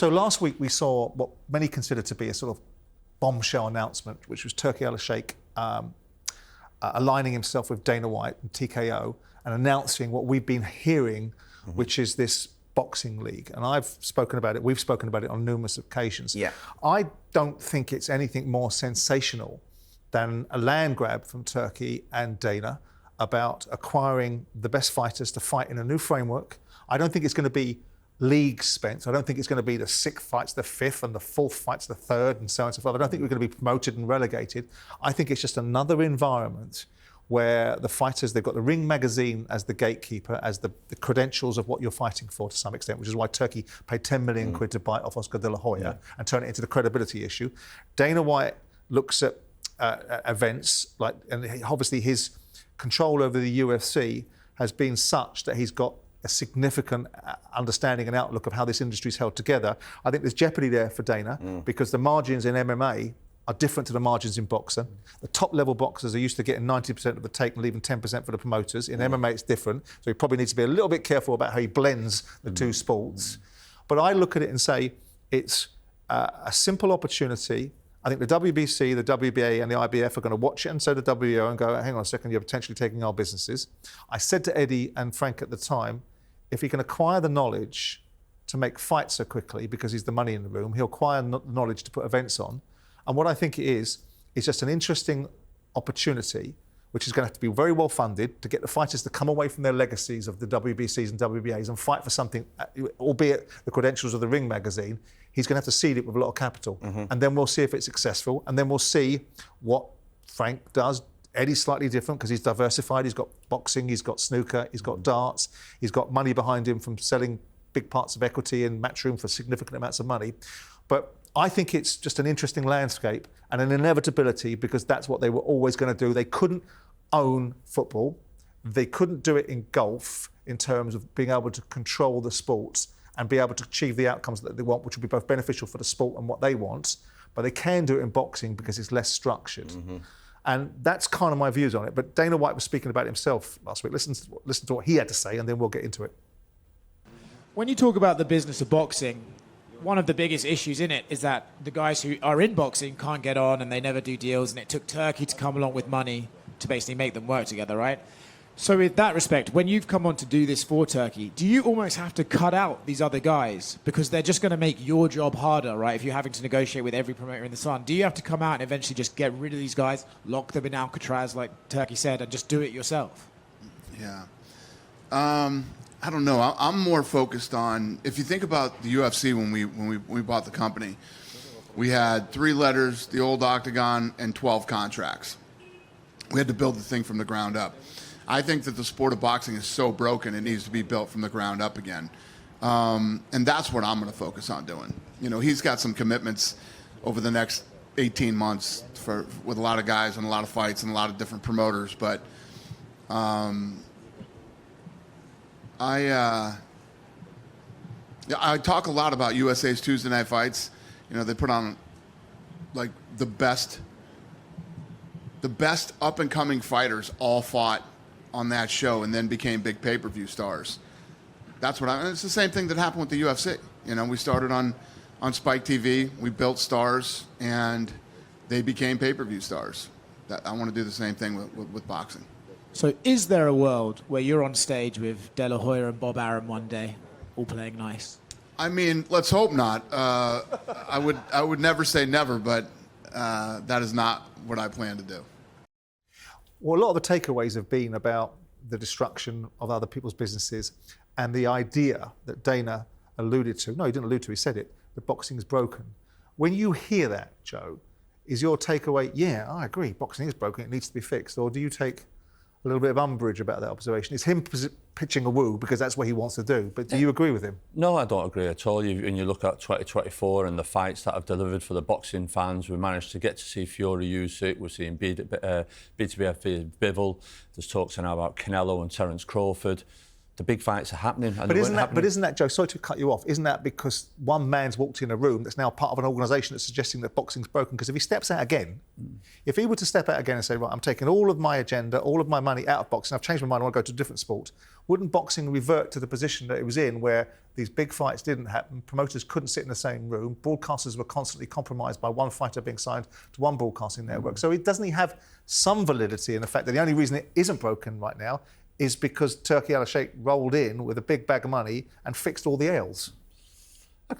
So last week we saw what many consider to be a sort of bombshell announcement, which was Turki Alalshikh aligning himself with Dana White and TKO and announcing what we've been hearing, which is this boxing league. And we've spoken about it on numerous occasions. Yeah. I don't think it's anything more sensational than a land grab from Turkey and Dana about acquiring the best fighters to fight in a new framework. I don't think it's going to be leagues spent. I don't think it's going to be the 6th fight's the 5th and the 4th fight's the 3rd and so on and so forth. I don't think we're going to be promoted and relegated. I think it's just another environment where the fighters, they've got the Ring magazine as the gatekeeper, as the credentials of what you're fighting for to some extent, which is why Turkey paid 10 million quid to buy it off Oscar de la Hoya and turn it into the credibility issue. Dana White looks at events, and obviously his control over the UFC has been such that he's got a significant understanding and outlook of how this industry is held together. I think there's jeopardy there for Dana because the margins in MMA are different to the margins in boxing. The top level boxers are used to getting 90% of the take and leaving 10% for the promoters. In MMA it's different, so he probably needs to be a little bit careful about how he blends the two sports. But I look at it and say it's a simple opportunity. I think the WBC, the WBA and the IBF are going to watch it, and so the WBO, and go, hang on a second, you're potentially taking our businesses. I said to Eddie and Frank at the time, if he can acquire the knowledge to make fights so quickly, because he's the money in the room, he'll acquire knowledge to put events on. And what I think it is just an interesting opportunity, which is going to have to be very well funded to get the fighters to come away from their legacies of the WBCs and WBAs and fight for something, albeit the credentials of the Ring magazine. He's going to have to seed it with a lot of capital. And then we'll see if it's successful. And then we'll see what Frank does. Eddie's slightly different because he's diversified. He's got boxing, he's got snooker, he's got darts, he's got money behind him from selling big parts of equity in Matchroom for significant amounts of money. But I think it's just an interesting landscape and an inevitability because that's what they were always going to do. They couldn't own football. They couldn't do it in golf in terms of being able to control the sports and be able to achieve the outcomes that they want, which will be both beneficial for the sport and what they want. But they can do it in boxing because it's less structured. And that's kind of my views on it. But Dana White was speaking about it himself last week. Listen to what he had to say, and then we'll get into it. When you talk about the business of boxing, one of the biggest issues in it is that the guys who are in boxing can't get on and they never do deals, and it took Turkey to come along with money to basically make them work together, right? So in that respect, when you've come on to do this for Turkey, do you almost have to cut out these other guys because they're just going to make your job harder, right? If you're having to negotiate with every promoter in the sun, do you have to come out and eventually just get rid of these guys, lock them in Alcatraz, like Turkey said, and just do it yourself? Yeah. I don't know. I'm more focused on, if you think about the UFC when we bought the company, we had 3 letters, the old octagon, and 12 contracts. We had to build the thing from the ground up. I think that the sport of boxing is so broken, it needs to be built from the ground up again. And that's what I'm going to focus on doing. You know, he's got some commitments over the next 18 months with a lot of guys and a lot of fights and a lot of different promoters. But I talk a lot about USA's Tuesday night fights. You know, they put on like the best up and coming fighters all fought on that show and then became big pay-per-view stars. That's what it's the same thing that happened with the UFC. You know, we started on Spike TV, we built stars, and they became pay-per-view stars. I want to do the same thing with boxing. So is there a world where you're on stage with De La Hoya and Bob Arum one day, all playing nice? I mean, let's hope not. I would never say never, but that is not what I plan to do. Well, a lot of the takeaways have been about the destruction of other people's businesses and the idea that Dana alluded to. No, he didn't allude to, he said it, that boxing is broken. When you hear that, Joe, is your takeaway, yeah, I agree, boxing is broken, it needs to be fixed? Or do you take a little bit of umbrage about that observation? It's him pitching a woo because that's what he wants to do, but do you agree with him? No, I don't agree at all. When you look at 2024 and the fights that have delivered for the boxing fans, we managed to get to see Fury Usyk, we're seeing BTBF Bivol, there's talks now about Canelo and Terence Crawford. the big fights are happening. And but isn't that, Joe, sorry to cut you off, isn't that because one man's walked in a room that's now part of an organisation that's suggesting that boxing's broken? Because if he steps out again, if he were to step out again and say, right, I'm taking all of my agenda, all of my money out of boxing, I've changed my mind, I want to go to a different sport, wouldn't boxing revert to the position that it was in, where these big fights didn't happen, promoters couldn't sit in the same room, broadcasters were constantly compromised by one fighter being signed to one broadcasting network? So doesn't he have some validity in the fact that the only reason it isn't broken right now is because Turki Alalshikh rolled in with a big bag of money and fixed all the ails?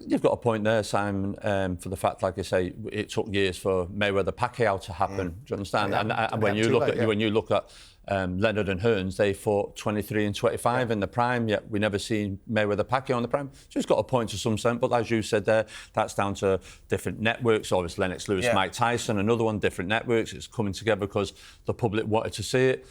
You've got a point there, Simon, for the fact, like I say, it took years for Mayweather-Pacquiao to happen. Do you understand? And when you look at Leonard and Hearns, they fought 23 and 25 in the prime, yet we never seen Mayweather-Pacquiao in the prime. So he's got a point to some extent, but as you said there, that's down to different networks. Obviously, Lennox Lewis, Mike Tyson, another one, different networks. It's coming together because the public wanted to see it.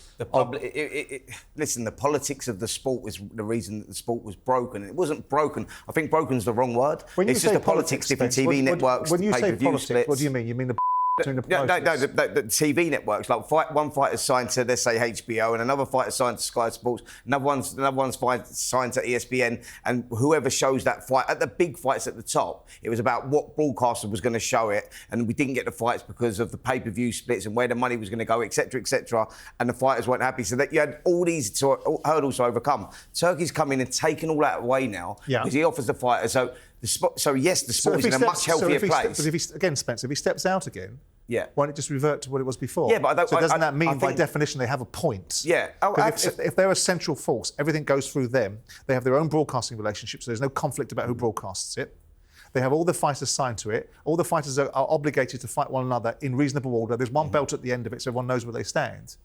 Listen, the politics of the sport was the reason that the sport was broken. It wasn't broken. I think broken's the wrong word. It's just the politics, different TV networks, when you say politics, splits. what do you mean? You mean the No, the TV networks. Like one fighter's signed to, let's say, HBO, and another fighter's signed to Sky Sports. Another one's signed to ESPN, and whoever shows that fight at the big fights at the top, it was about what broadcaster was going to show it, and we didn't get the fights because of the pay-per-view splits and where the money was going to go, etc., etc. And the fighters weren't happy, so that you had all these hurdles to overcome. Turkey's come in and taken all that away now because he offers the fighters. So yes, the sport is in a much healthier place. But again, Spencer, if he steps out again, why don't it just revert to what it was before? Yeah, but doesn't that mean by definition they have a point? Yeah. If they're a central force, everything goes through them. They have their own broadcasting relationship, so there's no conflict about who broadcasts it. They have all the fighters signed to it. All the fighters are obligated to fight one another in reasonable order. There's one belt at the end of it, so everyone knows where they stand.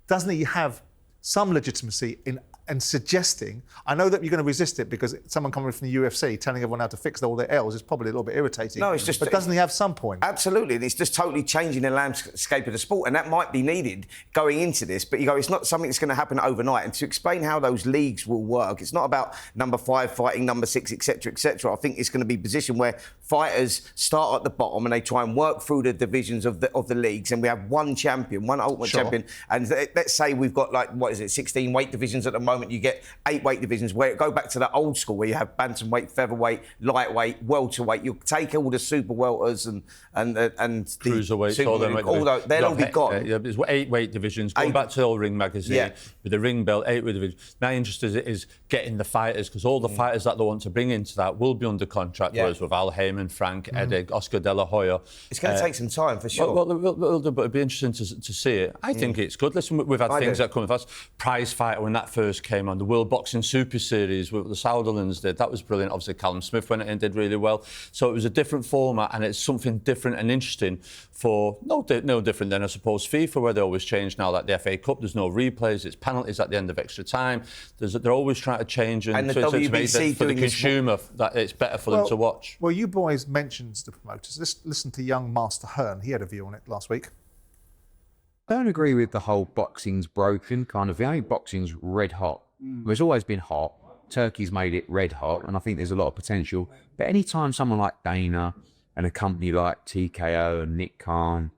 Doesn't he have some legitimacy in suggesting? I know that you're going to resist it because someone coming from the UFC telling everyone how to fix all their L's is probably a little bit irritating. No, it's just. But doesn't he have some point? Absolutely, it's just totally changing the landscape of the sport, and that might be needed going into this. But it's not something that's going to happen overnight. And to explain how those leagues will work, it's not about number 5 fighting number 6, etc., etc. I think it's going to be a position where fighters start at the bottom and they try and work through the divisions of the leagues, and we have one champion, one ultimate champion. And let's say we've got 16 weight divisions at the moment. You get 8 weight divisions where it go back to the old school where you have bantamweight, featherweight, lightweight, welterweight. You take all the super welters and cruiserweights, they'll all be gone. There's 8 weight divisions. Going back to the old Ring magazine with the ring belt, 8 weight divisions. My interest is getting the fighters, because all the fighters that they want to bring into that will be under contract. Whereas with Al Heyman, Frank Eddig, Oscar De La Hoya, it's going to take some time for sure. Well, but it'd be interesting to see it. I think it's good. Listen, we've had things that come with us. Prize Fighter, when that first came on, the World Boxing Super Series, what the Sauderlands did, that was brilliant. Obviously, Callum Smith went in and did really well. So it was a different format, and it's something different and interesting for no different than, I suppose, FIFA, where they always change now. Like the FA Cup, there's no replays, it's penalties at the end of extra time. They're always trying to change and the to make WBC it for the consumer that it's better for them to watch. Well, you boys mentioned the promoters. Let's listen to young Master Hearn. He had a view on it last week. I don't agree with the whole boxing's broken kind of thing. I think boxing's red hot. It's always been hot. Turkey's made it red hot, and I think there's a lot of potential. But anytime someone like Dana and a company like TKO and Nick Khan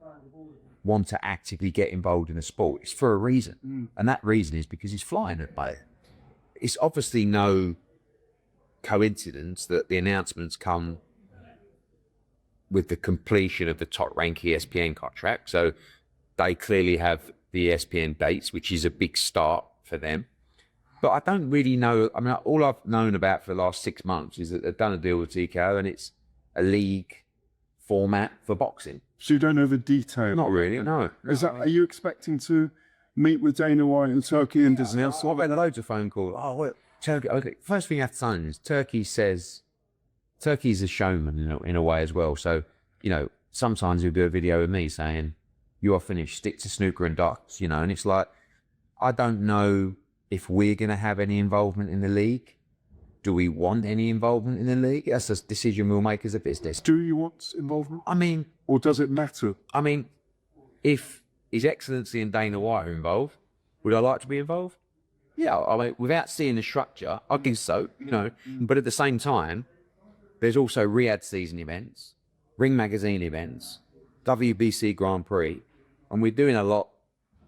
want to actively get involved in the sport, it's for a reason. And that reason is because he's flying at it. It's obviously no coincidence that the announcements come with the completion of the top-rank ESPN contract. So they clearly have the ESPN dates, which is a big start for them. But I don't really know. I mean, all I've known about for the last 6 months is that they've done a deal with TKO, and it's a league format for boxing. So you don't know the detail? Not really, no. Are you expecting to meet with Dana White and Turkey and discuss? I've had loads of phone calls. Oh, well, Turkey. Okay, first thing I have to say is Turkey's a showman in a way as well. So, sometimes he'll do a video of me saying, "You are finished. Stick to snooker and darts." And it's like, I don't know if we're going to have any involvement in the league. Do we want any involvement in the league? That's a decision we'll make as a business. Do you want involvement? I mean... Or does it matter? I mean, if His Excellency and Dana White are involved, would I like to be involved? Yeah, I mean, without seeing the structure, I guess so, But at the same time, there's also Riyadh season events, Ring Magazine events, WBC Grand Prix, and we're doing a lot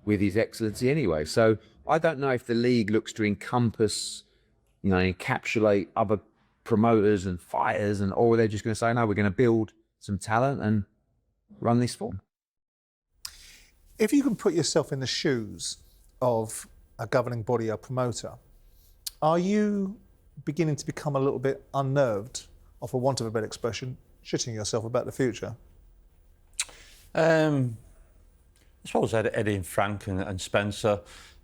with His Excellency anyway. So I don't know if the league looks to encompass encapsulate other promoters and fighters, or they're just going to say, no, we're going to build some talent and run this form. If you can put yourself in the shoes of a governing body, a promoter, are you beginning to become a little bit unnerved, or for want of a better expression, shitting yourself about the future? I suppose Eddie and Frank and Spencer,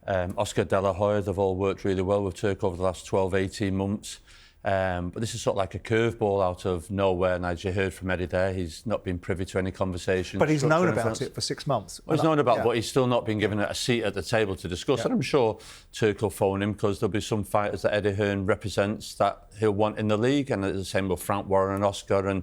Oscar De La Hoya, they've all worked really well with Turk over the last 12, 18 months. But this is sort of like a curveball out of nowhere. And as you heard from Eddie there, he's not been privy to any conversation. But he's known about it for 6 months. Well, he's known about it, but he's still not been given a seat at the table to discuss. And I'm sure Turk will phone him, because there'll be some fighters that Eddie Hearn represents that he'll want in the league. And the same with Frank Warren and Oscar. And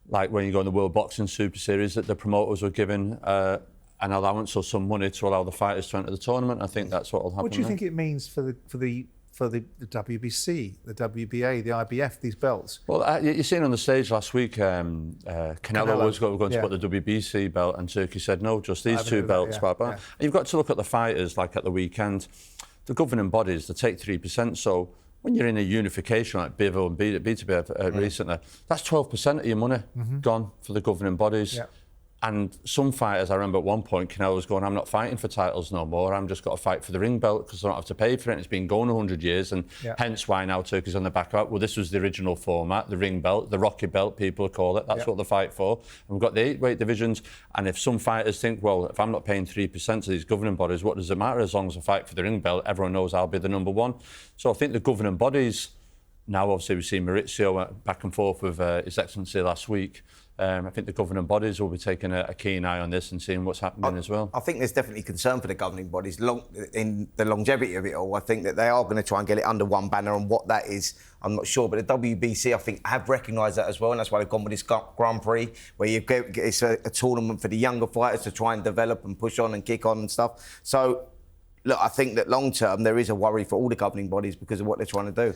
like when you go in the World Boxing Super Series, that the promoters were given an allowance or some money to allow the fighters to enter the tournament. I think that's what will happen. What do you think it means for the WBC, the WBA, the IBF, these belts? Well, you've seen on the stage last week, Canelo was going to put the WBC belt, and Turkey said no, just these two belts. And you've got to look at the fighters, like at the weekend, the governing bodies, they take 3%. So when you're in a unification like Bivol and BTB recently, that's 12% of your money gone for the governing bodies. Yeah. And some fighters, I remember at one point, Canelo was going, I'm not fighting for titles no more. I'm just got to fight for the ring belt because I don't have to pay for it. And it's been going 100 years, and hence why now Turkey's on the back of it. Well, this was the original format, the ring belt, the Rocky belt, people call it. That's what they fight for. And we've got the 8 weight divisions. And if some fighters think, well, if I'm not paying 3% to these governing bodies, what does it matter? As long as I fight for the ring belt, everyone knows I'll be the number one. So I think the governing bodies, now obviously we've seen Maurizio back and forth with His Excellency last week. I think the governing bodies will be taking a keen eye on this and seeing what's happening as well. I think there's definitely concern for the governing bodies in the longevity of it all. I think that they are going to try and get it under one banner, and what that is, I'm not sure. But the WBC, I think, have recognised that as well, and that's why they've gone with this Grand Prix, where it's a tournament for the younger fighters to try and develop and push on and kick on and stuff. So, look, I think that long term there is a worry for all the governing bodies because of what they're trying to do.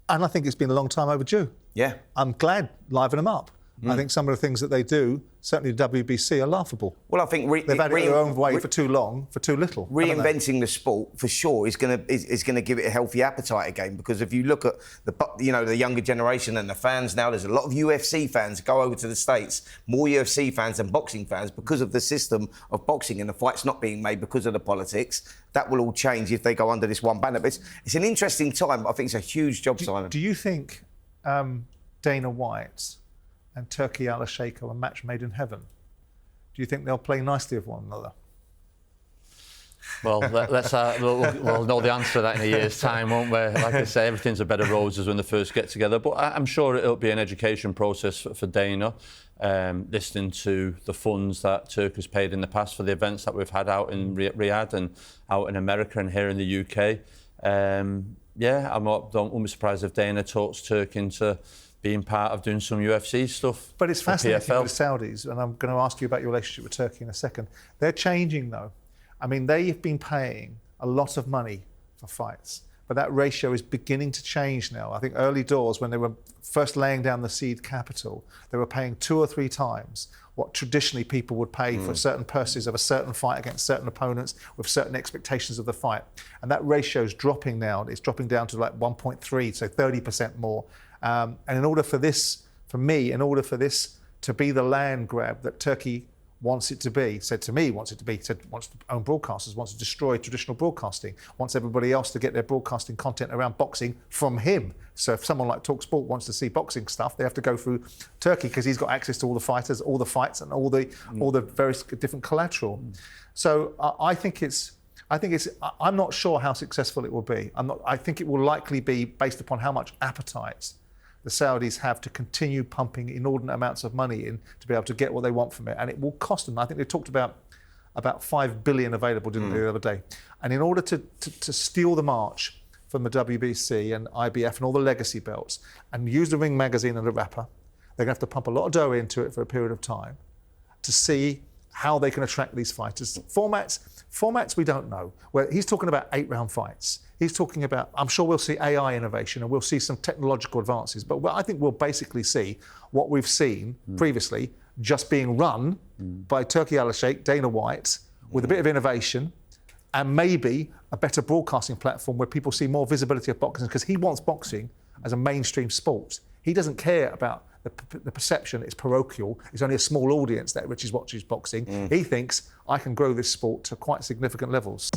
And I think it's been a long time overdue. Yeah. I'm glad, liven them up. I think some of the things that they do, certainly the WBC, are laughable. Well, I think they've had it their own way for too long, for too little. Reinventing the sport for sure is going to give it a healthy appetite again. Because if you look at the younger generation and the fans now, there's a lot of UFC fans go over to the States, more UFC fans than boxing fans, because of the system of boxing and the fights not being made because of the politics. That will all change if they go under this one banner. But it's an interesting time. I think it's a huge job, Simon. Do you think Dana White and Turki Alalshikh are a match made in heaven? Do you think they'll play nicely with one another? Well, we'll know the answer to that in a year's time, won't we? Like I say, everything's a bed of roses when they first get together. But I'm sure it'll be an education process for Dana, listening to the funds that Turk has paid in the past for the events that we've had out in Riyadh and out in America and here in the UK. Don't be surprised if Dana talks Turk into being part of doing some UFC stuff. But it's fascinating PFL. with the Saudis, and I'm going to ask you about your relationship with Turkey in a second. They're changing, though. I mean, they've been paying a lot of money for fights, but that ratio is beginning to change now. I think early doors, when they were first laying down the seed capital, they were paying 2 or 3 times what traditionally people would pay for certain purses of a certain fight against certain opponents with certain expectations of the fight. And that ratio is dropping now. It's dropping down to like 1.3, so 30% more. And in order for this to be the land grab that Turkey wants it to be, said wants to own broadcasters, wants to destroy traditional broadcasting, wants everybody else to get their broadcasting content around boxing from him. So if someone like talkSPORT wants to see boxing stuff, they have to go through Turkey because he's got access to all the fighters, all the fights, and all the various different collateral. So I'm not sure how successful it will be. I think it will likely be based upon how much appetite the Saudis have to continue pumping inordinate amounts of money in to be able to get what they want from it. And it will cost them. I think they talked about 5 billion available, didn't they, the other day? And in order to steal the march from the WBC and IBF and all the legacy belts and use the Ring magazine and the wrapper, they're going to have to pump a lot of dough into it for a period of time to see how they can attract these fighters. Formats we don't know. Well, he's talking about 8-round fights. He's talking about, I'm sure we'll see AI innovation and we'll see some technological advances, but I think we'll basically see what we've seen previously just being run by Turki Alalshikh, Dana White, with a bit of innovation, and maybe a better broadcasting platform where people see more visibility of boxing, because he wants boxing as a mainstream sport. He doesn't care about the perception it's parochial, it's only a small audience that watches boxing. He thinks I can grow this sport to quite significant levels.